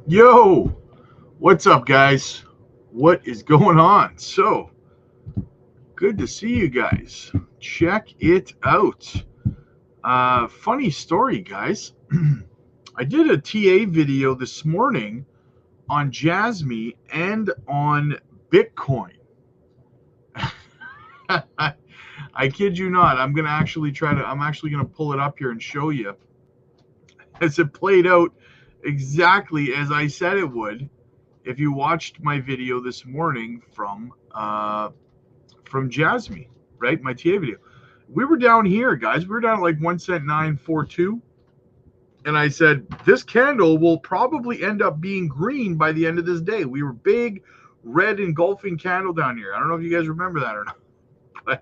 Yo, what's up, guys? What is going on? So, good to see you guys. Check it out. Funny story, guys. I did a TA video this morning on JASMY and on Bitcoin. I kid you not. I'm actually gonna pull it up here and show you as it played out exactly as I said it would. If you watched my video this morning from JASMY, right? My TA video. We were down here, guys. We were down at like 1 cent 942. And I said, this candle will probably end up being green by the end of this day. We were big, red engulfing candle down here. I don't know if you guys remember that or not.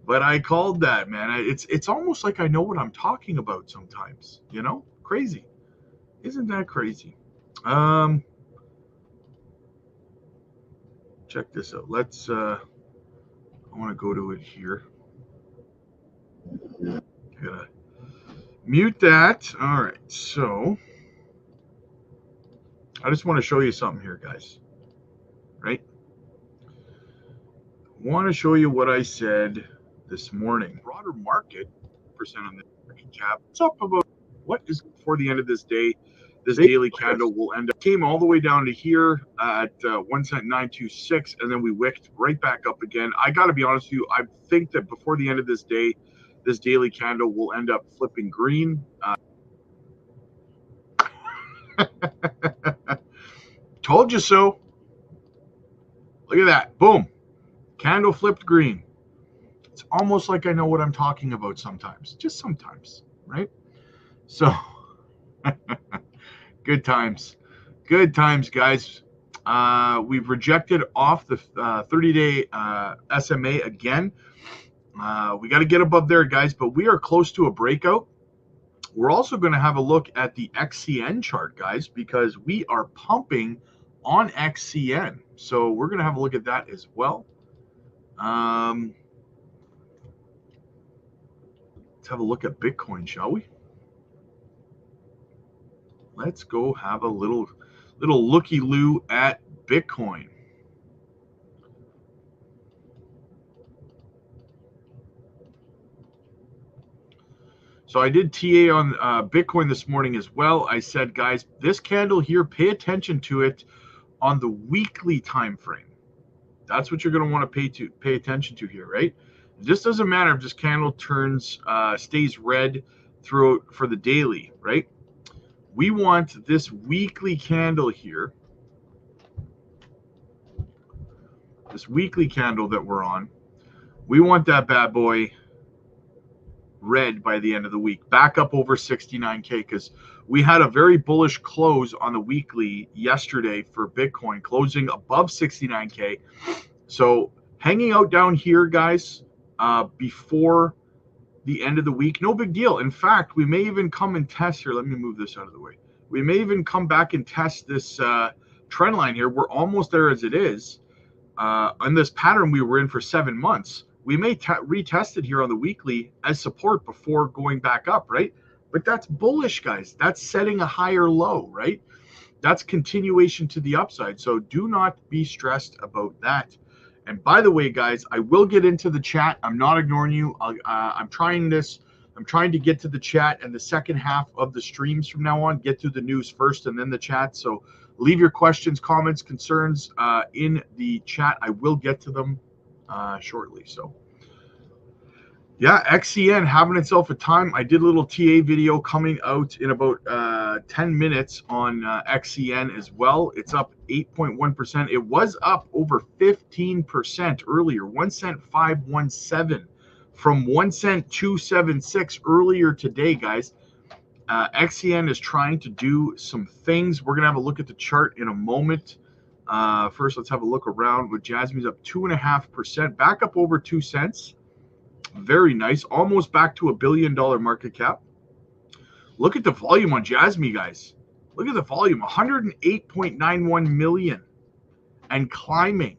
But I called that, man. It's almost like I know what I'm talking about sometimes, you know? Crazy. Isn't that crazy? Check this out. Let's I want to go to it here. Gotta mute that. All right, so I just want to show you something here, guys. Right? I want to show you what I said this morning. Broader market percent on the market cap. It's up about what is before the end of this day. This daily candle will end up came all the way down to here at 1 cent 926, and then we wicked right back up again. I got to be honest with you. I think that before the end of this day, this daily candle will end up flipping green. Told you so. Look at that. Boom. Candle flipped green. It's almost like I know what I'm talking about sometimes. Just sometimes, right? So good times. Good times, guys. We've rejected off the 30-day SMA again. We got to get above there, guys, but we are close to a breakout. We're also going to have a look at the XCN chart, guys, because we are pumping on XCN. So we're going to have a look at that as well. Let's have a look at Bitcoin, shall we? Let's go have a little looky-loo at Bitcoin. So I did TA on Bitcoin this morning as well. I said, guys, this candle here, pay attention to it on the weekly time frame. That's what you're going to want to pay attention to here, right? It just doesn't matter if this candle stays red throughout for the daily, right? We want this weekly candle here, this weekly candle that we're on. We want that bad boy red by the end of the week, back up over 69K, because we had a very bullish close on the weekly yesterday for Bitcoin, closing above 69K. So hanging out down here, guys, before the end of the week, no big deal. In fact, we may even come and test here. Let me move this out of the way. We may even come back and test this trend line here. We're almost there as it is. On this pattern we were in for 7 months. We may retest it here on the weekly as support before going back up, right? But that's bullish, guys. That's setting a higher low, right? That's continuation to the upside. So do not be stressed about that. And by the way, guys, I will get into the chat. I'm not ignoring you. I'm trying this. I'm trying to get to the chat and the second half of the streams from now on. Get through the news first and then the chat. So leave your questions, comments, concerns in the chat. I will get to them shortly. So yeah, XCN having itself a time. I did a little TA video coming out in about 10 minutes on XCN as well. It's up 8.1%. It was up over 15% earlier, 1 cent 517 from 1 cent 276 earlier today, guys. XCN is trying to do some things. We're going to have a look at the chart in a moment. First, let's have a look around with JASMY's up 2.5%, back up over 2 cents. Very nice. Almost back to $1 billion market cap. Look at the volume on JASMY, guys. Look at the volume, 108.91 million and climbing.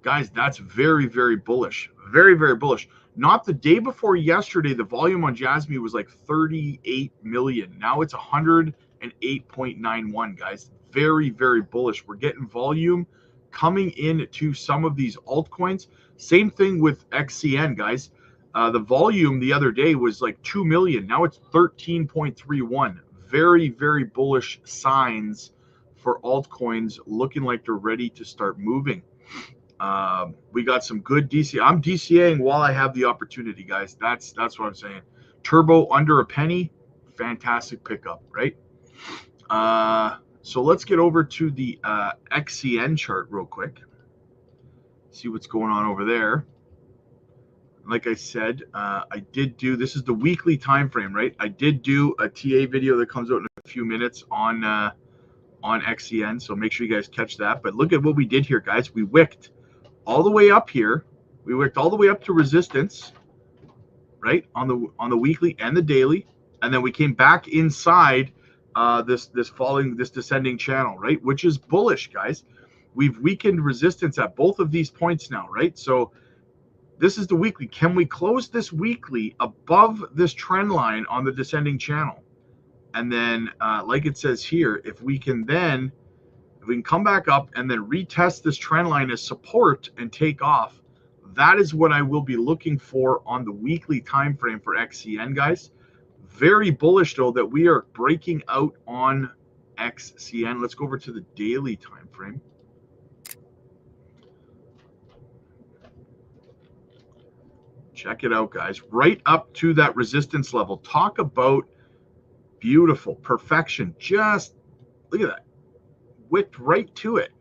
Guys, that's very, very bullish. Very, very bullish. Not the day before yesterday, the volume on JASMY was like 38 million. Now it's 108 and 8.91, guys. Very, very bullish. We're getting volume coming into some of these altcoins. Same thing with XCN, guys. The volume the other day was like 2 million. Now it's 13.31. Very, very bullish signs for altcoins, looking like they're ready to start moving. We got some good DC. I'm DCAing while I have the opportunity, guys. That's what I'm saying. Turbo under a penny, fantastic pickup, right? So let's get over to the XCN chart real quick. See what's going on over there. Like I said, I did do, this is the weekly time frame, right? I did do a TA video that comes out in a few minutes on XCN, so make sure you guys catch that. But look at what we did here, guys. We wicked all the way up here. We wicked all the way up to resistance, right, on the weekly and the daily, and then we came back inside this descending channel, right, which is bullish, guys. We've weakened resistance at both of these points now, right? So this is the weekly. Can we close this weekly above this trend line on the descending channel? And then, like it says here, if we can come back up and then retest this trend line as support and take off, that is what I will be looking for on the weekly time frame for XCN, guys. Very bullish, though, that we are breaking out on XCN. Let's go over to the daily time frame. Check it out, guys. Right up to that resistance level. Talk about beautiful perfection. Just look at that. Wicked right to it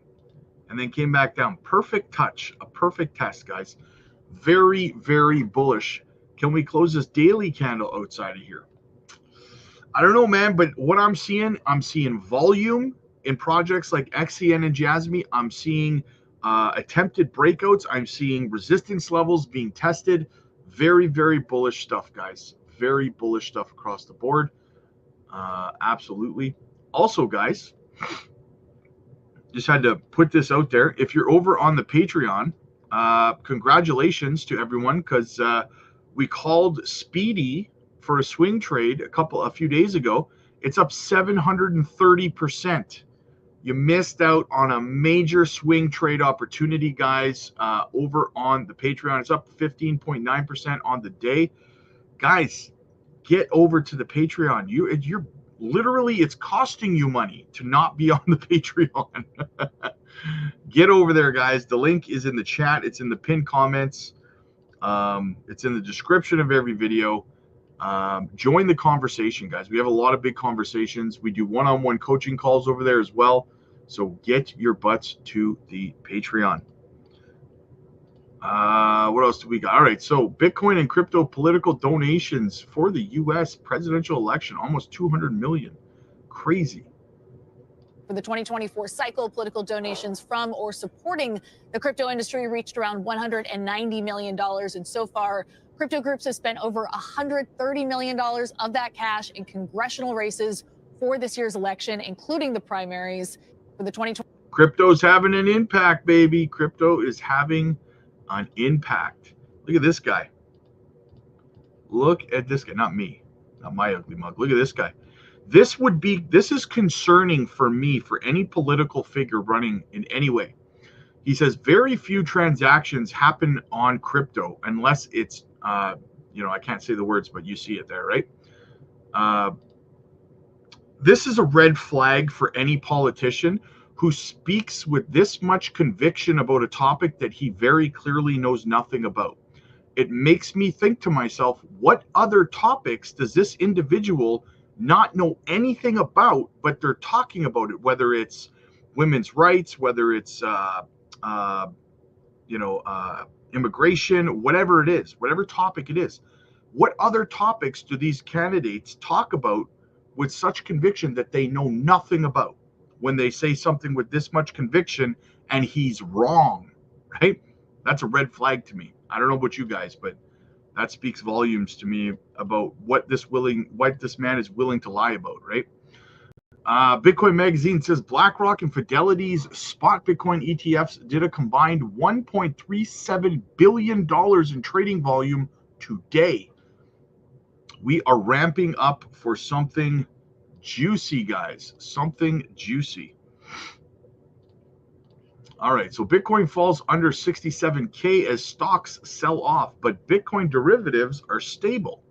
and then came back down. Perfect touch. A perfect test, guys. Very, very bullish. Can we close this daily candle outside of here? I don't know, man, but what I'm seeing volume in projects like XCN and JASMY. I'm seeing attempted breakouts. I'm seeing resistance levels being tested. Very, very bullish stuff, guys. Very bullish stuff across the board. Absolutely. Also, guys, just had to put this out there. If you're over on the Patreon, congratulations to everyone, because we called Speedy for a swing trade a few days ago. It's up 730%. You missed out on a major swing trade opportunity, guys, over on the Patreon. It's up 15.9% on the day. Guys, get over to the Patreon. You're literally, it's costing you money to not be on the Patreon. Get over there, guys. The link is in the chat. It's in the pinned comments. It's in the description of every video. Join the conversation, guys. We have a lot of big conversations. We do one-on-one coaching calls over there as well. So get your butts to the Patreon. What else do we got? All right, so Bitcoin and crypto political donations for the U.S. presidential election, almost 200 million. Crazy. For the 2024 cycle, political donations from or supporting the crypto industry reached around $190 million. And so far, crypto groups have spent over $130 million of that cash in congressional races for this year's election, including the primaries for the 2020. Crypto's having an impact, baby. Crypto is having an impact. Look at this guy. Look at this guy. Not me. Not my ugly mug. Look at this guy. This is concerning for me, for any political figure running in any way. He says very few transactions happen on crypto unless it's, I can't say the words, but you see it there, right? This is a red flag for any politician who speaks with this much conviction about a topic that he very clearly knows nothing about. It makes me think to myself, what other topics does this individual not know anything about, but they're talking about it, whether it's women's rights, whether it's, immigration, whatever it is, whatever topic it is. What other topics do these candidates talk about with such conviction that they know nothing about when they say something with this much conviction and he's wrong, right? That's a red flag to me. I don't know about you guys, but that speaks volumes to me about what this man is willing to lie about, right? Bitcoin Magazine says BlackRock and Fidelity's spot Bitcoin ETFs did a combined $1.37 billion in trading volume today. We are ramping up for something juicy, guys. Something juicy. All right, so Bitcoin falls under 67K as stocks sell off, but Bitcoin derivatives are stable.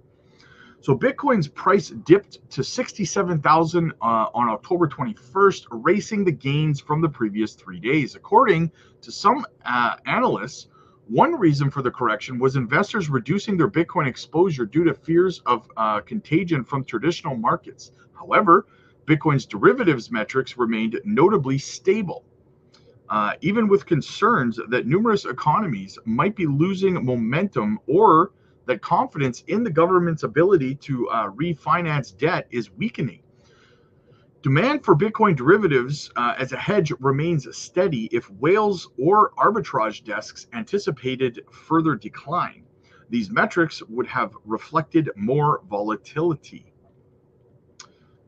So Bitcoin's price dipped to 67,000 on October 21st, erasing the gains from the previous 3 days. According to some analysts, one reason for the correction was investors reducing their Bitcoin exposure due to fears of contagion from traditional markets. However, Bitcoin's derivatives metrics remained notably stable. Even with concerns that numerous economies might be losing momentum or that confidence in the government's ability to refinance debt is weakening. Demand for Bitcoin derivatives as a hedge remains steady if whales or arbitrage desks anticipated further decline. These metrics would have reflected more volatility.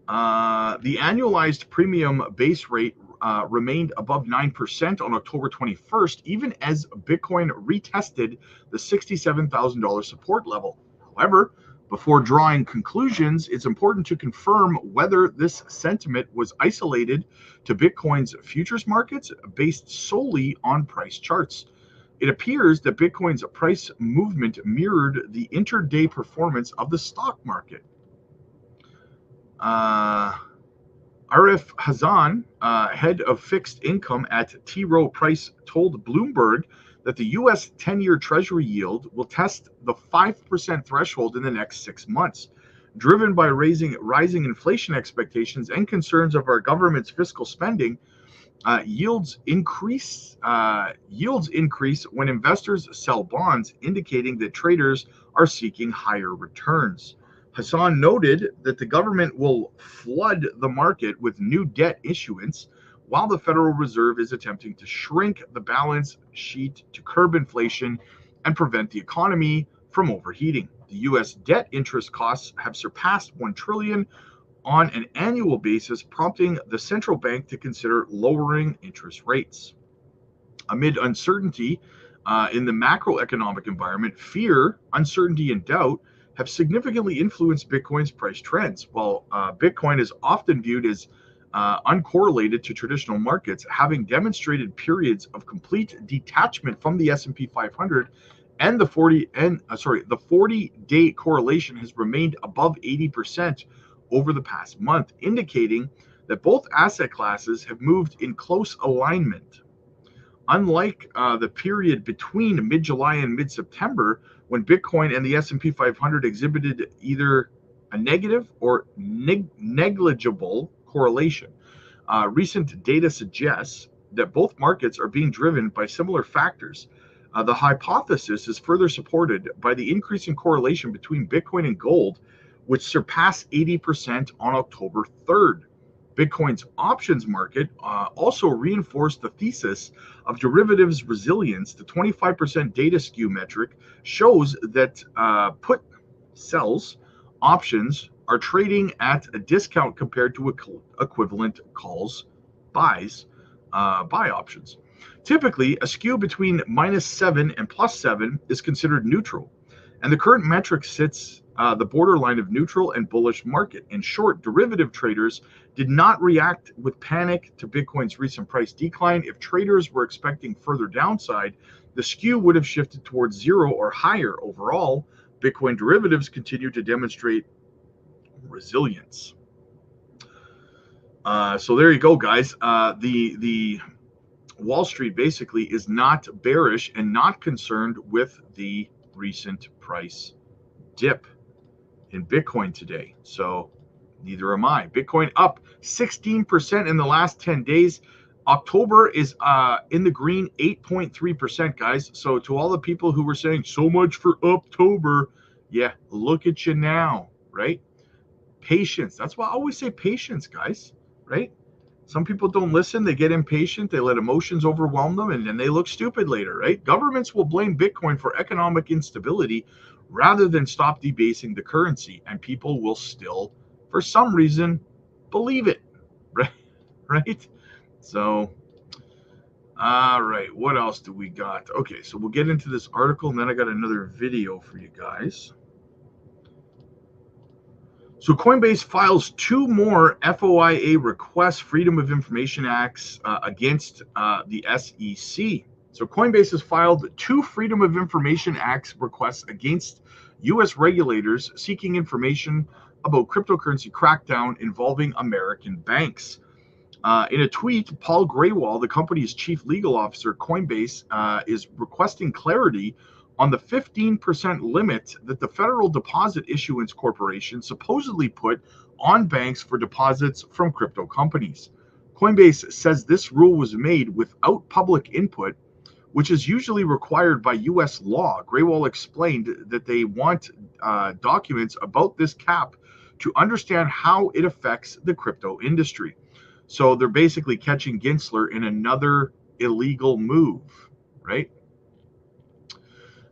The annualized premium base rate remained above 9% on October 21st, even as Bitcoin retested the $67,000 support level. However, before drawing conclusions, it's important to confirm whether this sentiment was isolated to Bitcoin's futures markets based solely on price charts. It appears that Bitcoin's price movement mirrored the intraday performance of the stock market. Arif Hazan, head of fixed income at T. Rowe Price, told Bloomberg that the U.S. 10-year Treasury yield will test the 5% threshold in the next 6 months, driven by rising inflation expectations and concerns of our government's fiscal spending. Yields increase when investors sell bonds, indicating that traders are seeking higher returns. Hassan noted that the government will flood the market with new debt issuance, while the Federal Reserve is attempting to shrink the balance sheet to curb inflation and prevent the economy from overheating. The U.S. debt interest costs have surpassed $1 trillion on an annual basis, prompting the central bank to consider lowering interest rates. Amid uncertainty in the macroeconomic environment, fear, uncertainty, and doubt have significantly influenced Bitcoin's price trends. While Bitcoin is often viewed as uncorrelated to traditional markets, having demonstrated periods of complete detachment from the S&P 500 and the 40-day correlation has remained above 80% over the past month, indicating that both asset classes have moved in close alignment. Unlike the period between mid-July and mid-September, when Bitcoin and the S&P 500 exhibited either a negative or negligible correlation, recent data suggests that both markets are being driven by similar factors. The hypothesis is further supported by the increasing correlation between Bitcoin and gold, which surpassed 80% on October 3rd. Bitcoin's options market also reinforced the thesis of derivatives resilience. The 25% data skew metric shows that put sells options are trading at a discount compared to equivalent calls buy options. Typically, a skew between -7 and +7 is considered neutral, and the current metric sits the borderline of neutral and bullish market. In short, derivative traders did not react with panic to Bitcoin's recent price decline. If traders were expecting further downside, the skew would have shifted towards 0 or higher. Overall, Bitcoin derivatives continue to demonstrate resilience. So there you go, guys. The Wall Street basically is not bearish and not concerned with the recent price dip in Bitcoin today. So neither am I. Bitcoin up 16% in the last 10 days. October is in the green, 8.3%, guys. So to all the people who were saying so much for October, yeah, look at you now, right? Patience. That's why I always say patience, guys, right? Some people don't listen. They get impatient. They let emotions overwhelm them, and then they look stupid later, right? Governments will blame Bitcoin for economic instability rather than stop debasing the currency, and people will still, for some reason, believe it, right? Right? So, all right, what else do we got? Okay, so we'll get into this article, and then I got another video for you guys. So Coinbase files 2 more FOIA requests, Freedom of Information Acts, against the SEC. So Coinbase has filed 2 Freedom of Information Acts requests against U.S. regulators seeking information about cryptocurrency crackdown involving American banks. In a tweet, Paul Graywall, the company's chief legal officer, Coinbase, is requesting clarity on the 15% limit that the Federal Deposit Issuance Corporation supposedly put on banks for deposits from crypto companies. Coinbase says this rule was made without public input, which is usually required by U.S. law. Graywall explained that they want documents about this cap to understand how it affects the crypto industry. So they're basically catching Gensler in another illegal move, right?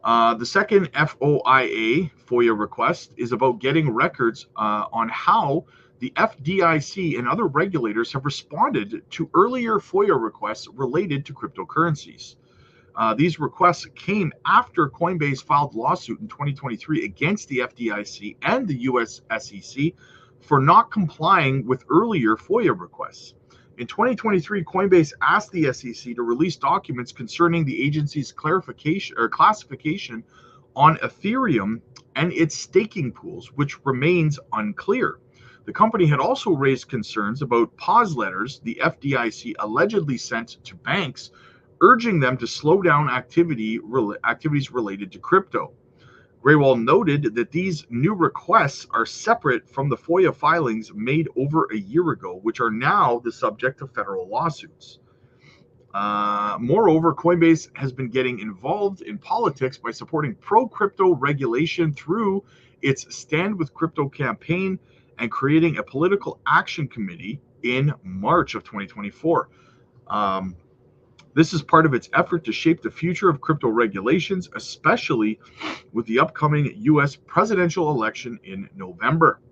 The second FOIA request is about getting records on how the FDIC and other regulators have responded to earlier FOIA requests related to cryptocurrencies. These requests came after Coinbase filed a lawsuit in 2023 against the FDIC and the US SEC for not complying with earlier FOIA requests. In 2023, Coinbase asked the SEC to release documents concerning the agency's classification on Ethereum and its staking pools, which remains unclear. The company had also raised concerns about pause letters the FDIC allegedly sent to banks, urging them to slow down activities related to crypto. Graywall noted that these new requests are separate from the FOIA filings made over a year ago, which are now the subject of federal lawsuits. Moreover, Coinbase has been getting involved in politics by supporting pro-crypto regulation through its Stand with Crypto campaign and creating a political action committee in March of 2024. This is part of its effort to shape the future of crypto regulations, especially with the upcoming U.S. presidential election in November.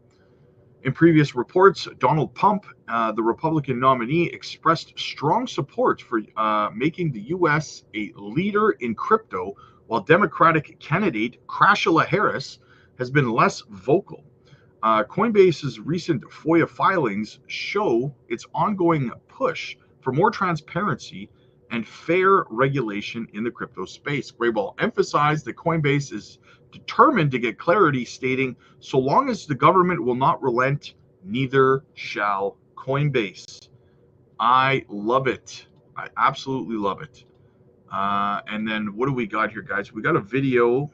In previous reports, Donald Trump, the Republican nominee, expressed strong support for making the U.S. a leader in crypto, while Democratic candidate Kamala Harris has been less vocal. Coinbase's recent FOIA filings show its ongoing push for more transparency and fair regulation in the crypto space. Grayball emphasized that Coinbase is determined to get clarity, stating, "So long as the government will not relent, neither shall Coinbase." I love it. I absolutely love it. And then what do we got here, guys? We got a video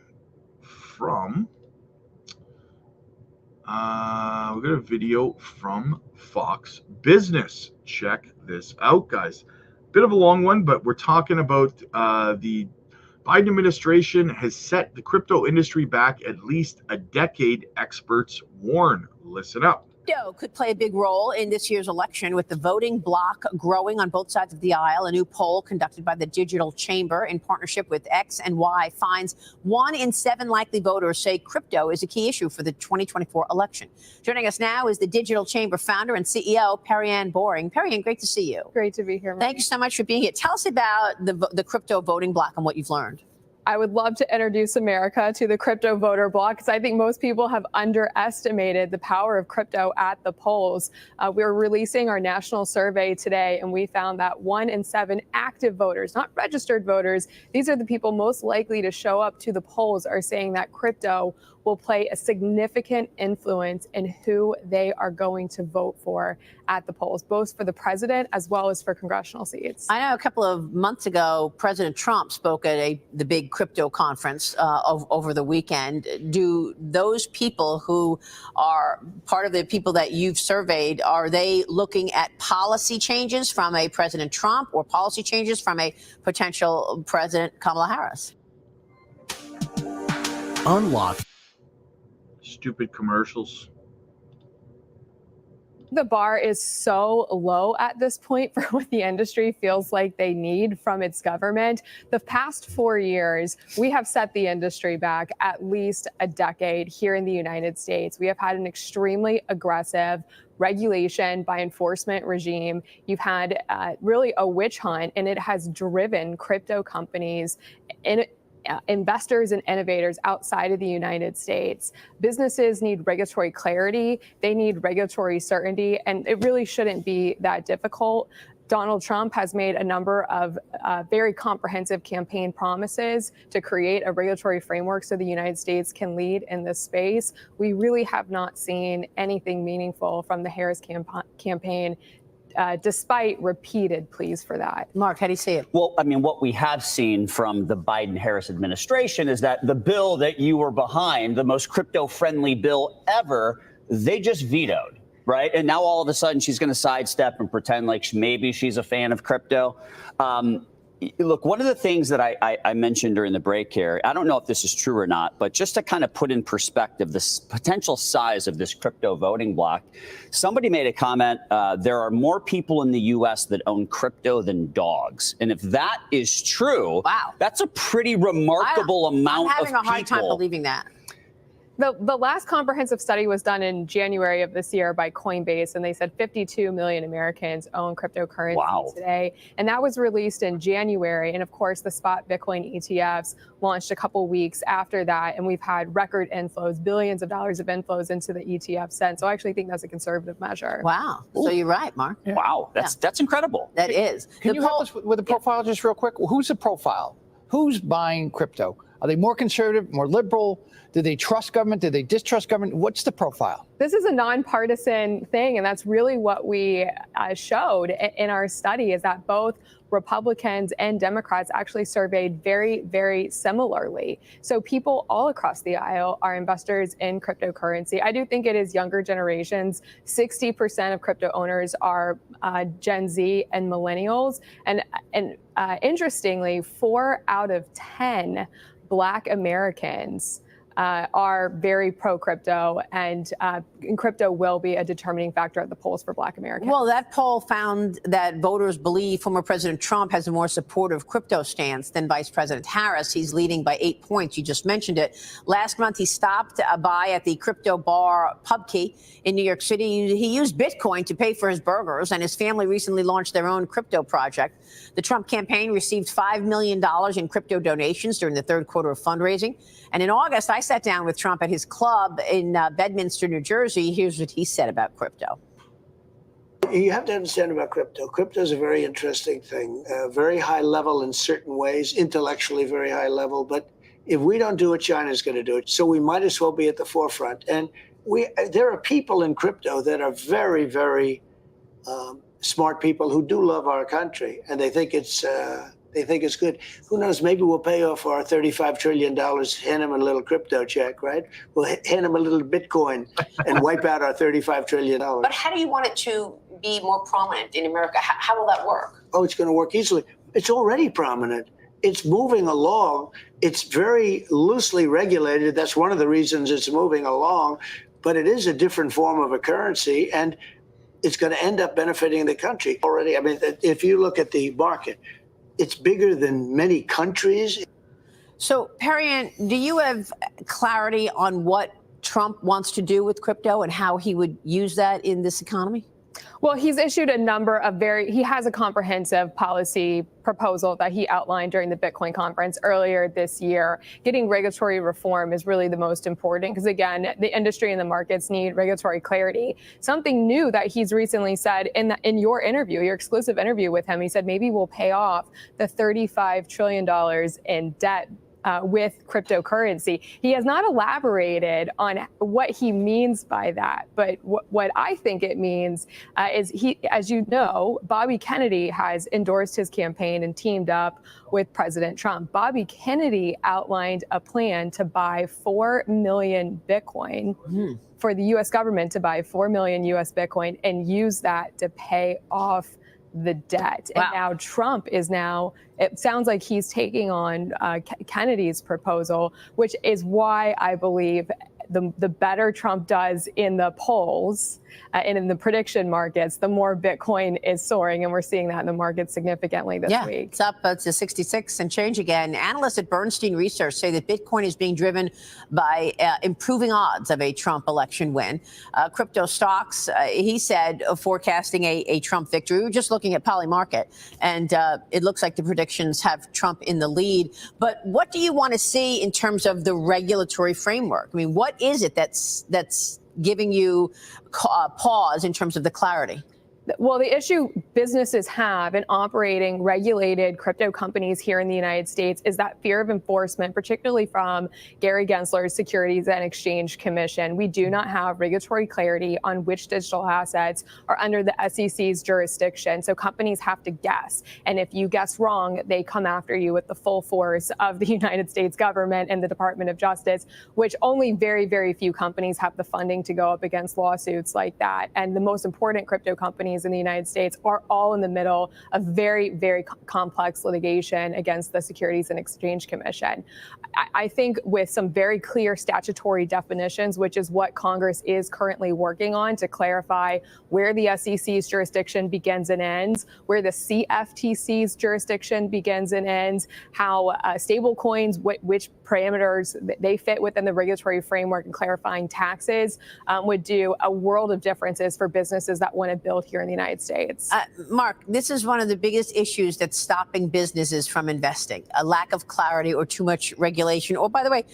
from Fox Business. Check this out, guys. Bit of a long one, but we're talking about the Biden administration has set the crypto industry back at least a decade, experts warn. Listen up. Crypto could play a big role in this year's election, with the voting bloc growing on both sides of the aisle. A new poll conducted by the Digital Chamber in partnership with X and Y finds 1 in 7 likely voters say crypto is a key issue for the 2024 election. Joining us now is the Digital Chamber founder and CEO, Perrianne Boring. Perrianne, great to see you. Great to be here, Marie. Thank you so much for being here. Tell us about the crypto voting bloc and what you've learned. I would love to introduce America to the crypto voter bloc, because I think most people have underestimated the power of crypto at the polls. We're releasing our national survey today, and we found that 1 in 7 active voters, not registered voters, these are the people most likely to show up to the polls, are saying that crypto will play a significant influence in who they are going to vote for at the polls, both for the president as well as for congressional seats. I know a couple of months ago, President Trump spoke at the big crypto conference over the weekend. Do those people who are part of the people that you've surveyed, are they looking at policy changes from a President Trump or policy changes from a potential President Kamala Harris? Unlock. Stupid commercials. The bar is so low at this point for what the industry feels like they need from its government. The past 4 years, we have set the industry back at least a decade here in the United States. We have had an extremely aggressive regulation by enforcement regime. You've had really a witch hunt, and it has driven crypto companies investors and innovators outside of the United States. Businesses need regulatory clarity, they need regulatory certainty, and it really shouldn't be that difficult. Donald Trump has made a number of very comprehensive campaign promises to create a regulatory framework so the United States can lead in this space. We really have not seen anything meaningful from the Harris campaign, despite repeated pleas for that. Mark, how do you see it? Well, I mean, what we have seen from the Biden-Harris administration is that the bill that you were behind, the most crypto-friendly bill ever, they just vetoed. Right. And now all of a sudden she's going to sidestep and pretend like maybe she's a fan of crypto. Look, one of the things that I mentioned during the break here, I don't know if this is true or not, but just to kind of put in perspective the potential size of this crypto voting block, somebody made a comment. There are more people in the U.S. that own crypto than dogs. And if that is true, wow, that's a pretty remarkable amount of people. I'm having a hard time believing that. The last comprehensive study was done in January of this year by Coinbase, and they said 52 million Americans own cryptocurrency today. And that was released in January. And of course, the spot Bitcoin ETFs launched a couple weeks after that. And we've had record inflows, billions of dollars of inflows into the ETF since. So I actually think that's a conservative measure. Wow. Ooh. So you're right, Mark. Yeah. Wow. That's incredible. That is. Can you help us with the profile just real quick? Who's the profile? Who's buying crypto? Are they more conservative, more liberal? Do they trust government? Do they distrust government? What's the profile? This is a nonpartisan thing, and that's really what we showed in our study, is that both Republicans and Democrats actually surveyed very, very similarly. So people all across the aisle are investors in cryptocurrency. I do think it is younger generations. 60% of crypto owners are Gen Z and millennials. And interestingly, 4 out of 10 Black Americans are very pro-crypto, and crypto will be a determining factor at the polls for Black Americans. Well, that poll found that voters believe former President Trump has a more supportive crypto stance than Vice President Harris. He's leading by 8 points. You just mentioned it. Last month, he stopped by at the crypto bar Pubkey in New York City. He used Bitcoin to pay for his burgers, and his family recently launched their own crypto project. The Trump campaign received $5 million in crypto donations during the third quarter of fundraising. And in August, I sat down with Trump at his club in Bedminster, New Jersey. Here's what he said about crypto. You have to understand about crypto. Crypto is a very interesting thing, very high level in certain ways, intellectually very high level. But if we don't do it, China's going to do it. So we might as well be at the forefront. And there are people in crypto that are very, very smart people who do love our country, and they think it's good. Who knows? Maybe we'll pay off our $35 trillion, hand them a little crypto check, right? We'll hand them a little Bitcoin and wipe out our $35 trillion. But how do you want it to be more prominent in America? How will that work? Oh, it's going to work easily. It's already prominent. It's moving along. It's very loosely regulated. That's one of the reasons it's moving along. But it is a different form of a currency, and it's going to end up benefiting the country already. I mean, if you look at the market, it's bigger than many countries. So, Perian, do you have clarity on what Trump wants to do with crypto and how he would use that in this economy? Well, he's issued a number of he has a comprehensive policy proposal that he outlined during the Bitcoin conference earlier this year. Getting regulatory reform is really the most important because, again, the industry and the markets need regulatory clarity. Something new that he's recently said in your interview, your exclusive interview with him, he said maybe we'll pay off the $35 trillion in debt with cryptocurrency. He has not elaborated on what he means by that, but what I think it means is as you know, Bobby Kennedy has endorsed his campaign and teamed up with President Trump. Bobby Kennedy outlined a plan to buy 4 million Bitcoin for the U.S. government to buy 4 million U.S. Bitcoin and use that to pay off the debt. Wow. And now Trump is it sounds like he's taking on Kennedy's proposal, which is why I believe the better Trump does in the polls and in the prediction markets, the more Bitcoin is soaring. And we're seeing that in the market significantly this week. It's up to 66 and change again. Analysts at Bernstein Research say that Bitcoin is being driven by improving odds of a Trump election win. Crypto stocks, he said, forecasting a Trump victory. We were just looking at Polymarket, and it looks like the predictions have Trump in the lead. But what do you want to see in terms of the regulatory framework? I mean, what is it that's giving you pause in terms of the clarity? Well, the issue businesses have in operating regulated crypto companies here in the United States is that fear of enforcement, particularly from Gary Gensler's Securities and Exchange Commission. We do not have regulatory clarity on which digital assets are under the SEC's jurisdiction. So companies have to guess. And if you guess wrong, they come after you with the full force of the United States government and the Department of Justice, which only very, very few companies have the funding to go up against lawsuits like that. And the most important crypto companies in the United States are all in the middle of very, very complex litigation against the Securities and Exchange Commission. I think with some very clear statutory definitions, which is what Congress is currently working on to clarify where the SEC's jurisdiction begins and ends, where the CFTC's jurisdiction begins and ends, how stable coins, which parameters they fit within the regulatory framework, and clarifying taxes would do a world of differences for businesses that want to build here in the United States. Mark, this is one of the biggest issues that's stopping businesses from investing, a lack of clarity or too much regulation, or, by the way,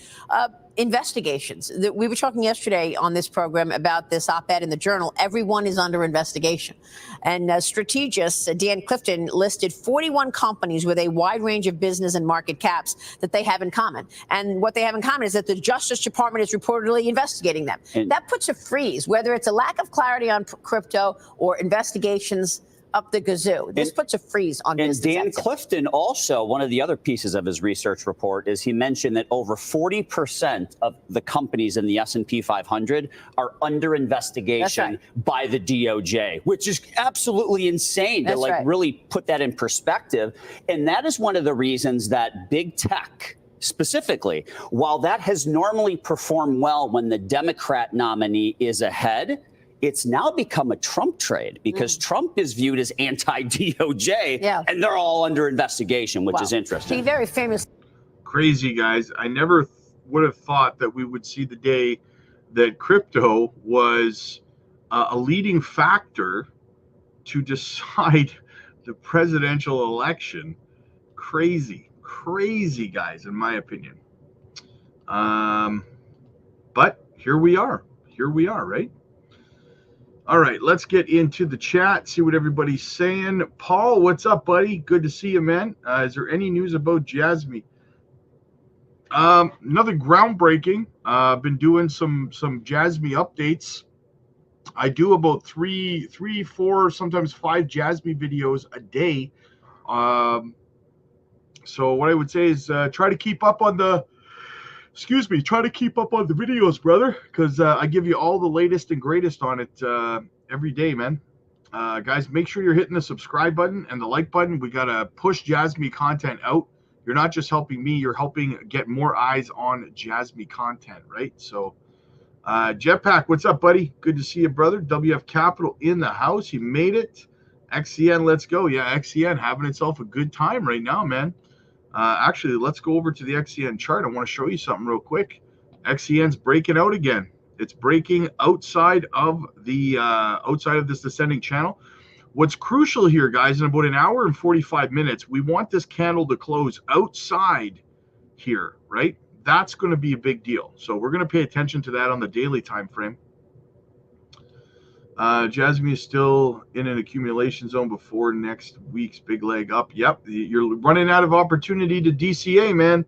investigations. We were talking yesterday on this program about this op-ed in the Journal. Everyone is under investigation. And strategist Dan Clifton listed 41 companies with a wide range of business and market caps that they have in common. And what they have in common is that the Justice Department is reportedly investigating them. And that puts a freeze, whether it's a lack of clarity on crypto or investigations up the gazoo. This puts a freeze on business. And Dan Clifton also, one of the other pieces of his research report is he mentioned that over 40% of the companies in the S&P 500 are under investigation by the DOJ, which is absolutely insane to really put that in perspective. And that is one of the reasons that big tech specifically, while that has normally performed well when the Democrat nominee is ahead, it's now become a Trump trade because Trump is viewed as anti-DOJ, and they're all under investigation, which is interesting. He very famous. Crazy, guys. I never would have thought that we would see the day that crypto was a leading factor to decide the presidential election. Crazy, guys, in my opinion. But here we are, right? All right, let's get into the chat, see what everybody's saying. Paul, what's up, buddy? Good to see you, man. Is there any news about JASMY? Nothing groundbreaking. Been doing some JASMY updates. I do about three, 4, sometimes 5 JASMY videos a day. So what I would say is try to keep up on the videos, brother, because I give you all the latest and greatest on it every day, man. Guys, make sure you're hitting the subscribe button and the like button. We got to push JASMY content out. You're not just helping me, you're helping get more eyes on JASMY content, right? So, Jetpack, what's up, buddy? Good to see you, brother. WF Capital in the house. You made it. XCN, let's go. Yeah, XCN having itself a good time right now, man. Actually, let's go over to the XCN chart. I want to show you something real quick. XCN's breaking out again. It's breaking outside of this descending channel. What's crucial here, guys, in about an hour and 45 minutes, we want this candle to close outside here, right? That's going to be a big deal. So we're going to pay attention to that on the daily time frame. JASMY is still in an accumulation zone before next week's big leg up. Yep, you're running out of opportunity to DCA, man.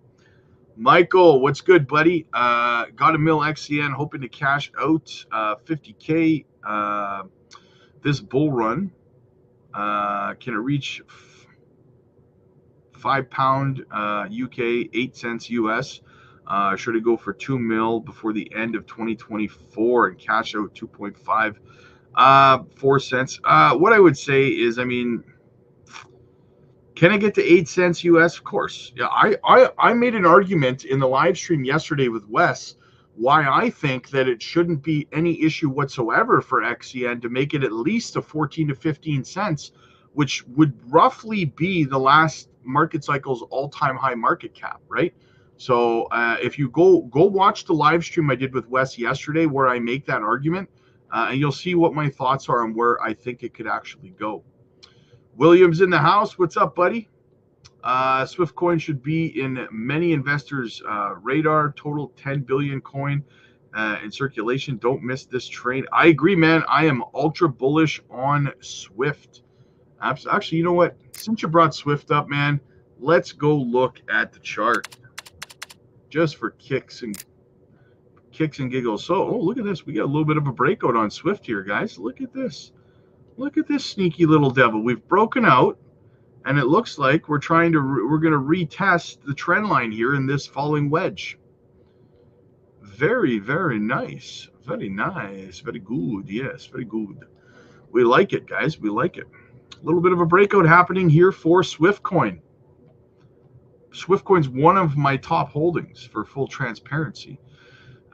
Michael, what's good, buddy? Got a mil XCN, hoping to cash out 50K this bull run. Can it reach £5 UK, 8 cents US? Should it go for 2 mil before the end of 2024 and cash out 2.5? 4 cents. What I would say is, I mean, can I get to 8 cents US? Of course. Yeah, I made an argument in the live stream yesterday with Wes why I think that it shouldn't be any issue whatsoever for XCN to make it at least a 14 to 15 cents, which would roughly be the last market cycle's all-time high market cap, right? So if you go watch the live stream I did with Wes yesterday where I make that argument, and you'll see what my thoughts are on where I think it could actually go. Williams in the house. What's up, buddy? Swift coin should be in many investors' radar. Total 10 billion coin in circulation. Don't miss this train. I agree, man. I am ultra bullish on Swift. Actually, you know what? Since you brought Swift up, man, let's go look at the chart just for kicks and giggles. So, oh, look at this. We got a little bit of a breakout on Swift here, guys. Look at this. Look at this sneaky little devil. We've broken out. And it looks like we're going to retest the trend line here in this falling wedge. Very, very nice. Very nice. Very good. Yes, very good. We like it, guys. We like it. A little bit of a breakout happening here for Swift coin. Swift coin's one of my top holdings for full transparency.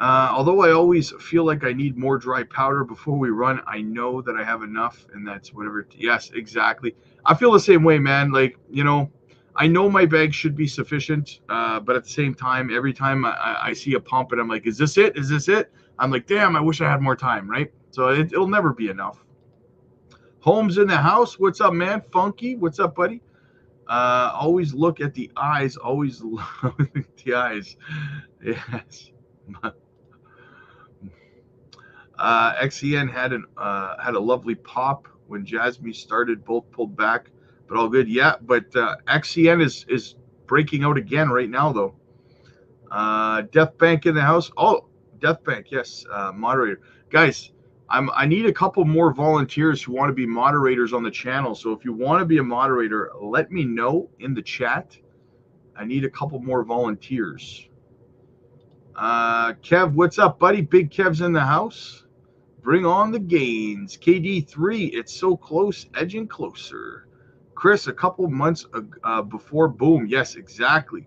Although I always feel like I need more dry powder before we run, I know that I have enough, and that's whatever. Yes, exactly. I feel the same way, man. Like, you know, I know my bag should be sufficient, but at the same time, every time I see a pump and I'm like, is this it? Is this it? I'm like, damn, I wish I had more time, right? So it'll never be enough. Holmes in the house. What's up, man? Funky. What's up, buddy? Always look at the eyes. Always look at the eyes. Yes. XCN had a lovely pop when JASMY started. Both pulled back, but all good. Yeah, but XCN is breaking out again right now, though. Death Bank in the house. Oh, Death Bank, yes. Moderator, guys. I need a couple more volunteers who want to be moderators on the channel. So if you want to be a moderator, let me know in the chat. I need a couple more volunteers. Kev, what's up, buddy? Big Kev's in the house. Bring on the gains. KD3, it's so close, edging closer. Chris, a couple months before boom. Yes, exactly.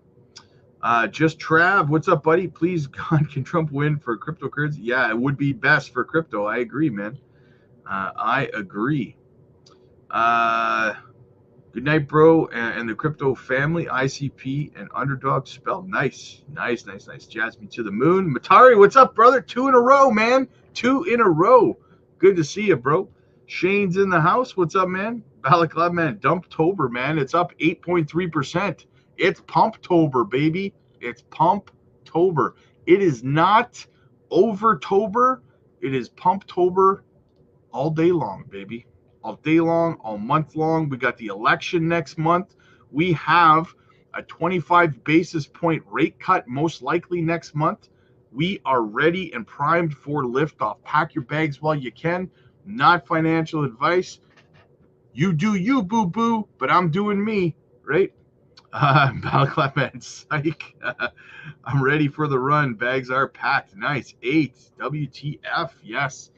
Just Trav, what's up, buddy? Please, God, can Trump win for cryptocurrency? Yeah, it would be best for crypto. I agree, man. I agree. Good night, bro, and the crypto family. ICP and Underdog spell. Nice. JASMY to the moon. Matari, what's up, brother? 2 in a row, man. 2 in a row. Good to see you, bro. Shane's in the house. What's up, man? Balaclava, man. Dumptober, man. It's up 8.3%. It's Pumptober, baby. It's Pumptober. It is not Overtober. It is Pumptober all day long, baby. All day long, all month long. We got the election next month. We have a 25 basis point rate cut most likely next month. We are ready and primed for liftoff. Pack your bags while you can. Not financial advice. You do you, boo-boo, but I'm doing me, right? Balaclava, man, psych. I'm ready for the run. Bags are packed. Nice. 8. WTF. Yes.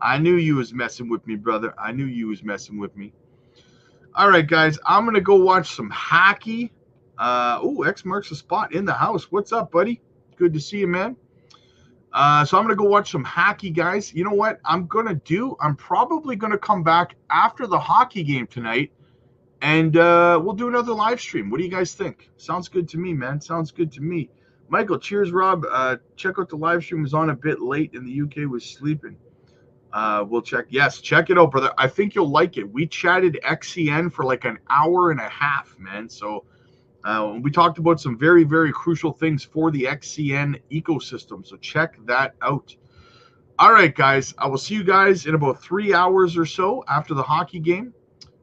I knew you was messing with me, brother. I knew you was messing with me. All right, guys. I'm going to go watch some hockey. X marks the spot in the house. What's up, buddy? Good to see you, man. So I'm going to go watch some hockey, guys. You know what I'm going to do? I'm probably going to come back after the hockey game tonight, and we'll do another live stream. What do you guys think? Sounds good to me, man. Sounds good to me. Michael, cheers, Rob. Check out the live stream. It was on a bit late, and the UK was sleeping. We'll check. Yes, check it out, brother. I think you'll like it. We chatted XCN for like an hour and a half, man. So we talked about some very, very crucial things for the XCN ecosystem. So check that out. All right, guys. I will see you guys in about 3 hours or so after the hockey game.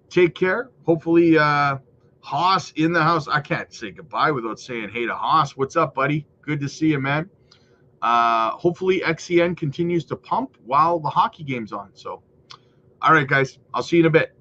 Take care. Hopefully, Haas in the house. I can't say goodbye without saying hey to Haas. What's up, buddy? Good to see you, man. Hopefully XCN continues to pump while the hockey game's on. So, all right, guys, I'll see you in a bit.